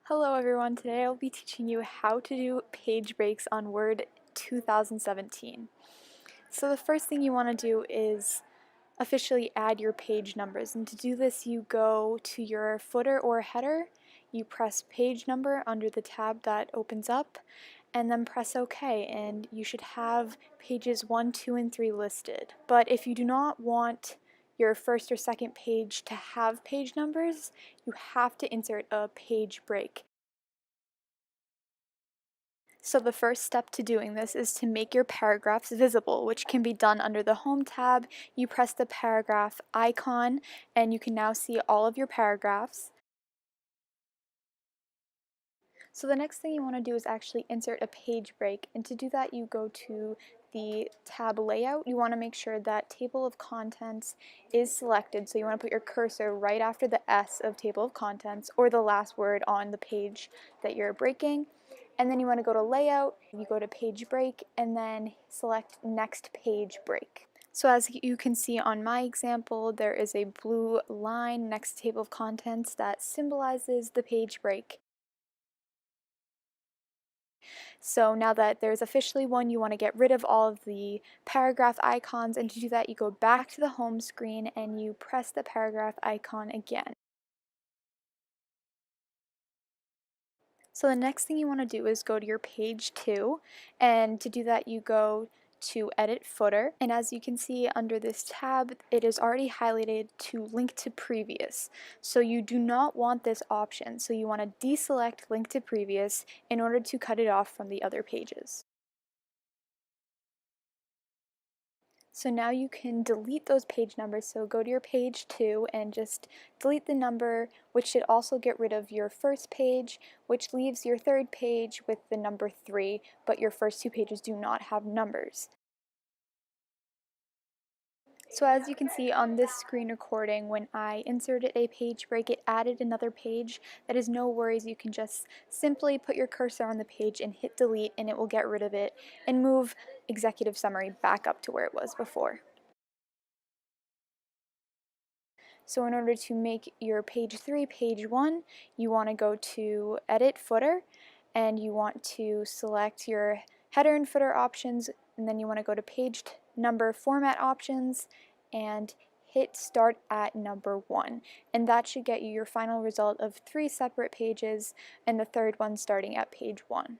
Hello everyone, today I'll be teaching you how to do page breaks on Word 2017. So the first thing you want to do is officially add your page numbers, and to do this you go to your footer or header, you press page number under the tab that opens up, and then press OK, and you should have pages 1, 2, and 3 listed. But if you do not want your first or second page to have page numbers, you have to insert a page break. So the first step to doing this is to make your paragraphs visible, which can be done under the Home tab. You press the paragraph icon and you can now see all of your paragraphs. So the next thing you want to do is actually insert a page break, and to do that you go to the tab layout. You want to make sure that table of contents is selected, so you want to put your cursor right after the S of table of contents or the last word on the page that you're breaking. And then you want to go to layout, you go to page break, and then select next page break. So as you can see on my example, there is a blue line next to table of contents that symbolizes the page break. So now that there's officially one, you want to get rid of all of the paragraph icons, and to do that you go back to the home screen and you press the paragraph icon again. So the next thing you want to do is go to your page 2, and to do that you go to edit footer, and as you can see under this tab it is already highlighted to link to previous. So you do not want this option, so you want to deselect link to previous in order to cut it off from the other pages. So now you can delete those page numbers, so go to your page 2 and just delete the number, which should also get rid of your first page, which leaves your third page with the number 3, but your first two pages do not have numbers. So as you can see on this screen recording, when I inserted a page break, it added another page. That is no worries, you can just simply put your cursor on the page and hit delete and it will get rid of it and move executive summary back up to where it was before. So in order to make your page 3 page 1, you want to go to edit footer and you want to select your header and footer options, and then you want to go to page number format options and hit start at number 1, and that should get you your final result of 3 separate pages and the third one starting at page 1.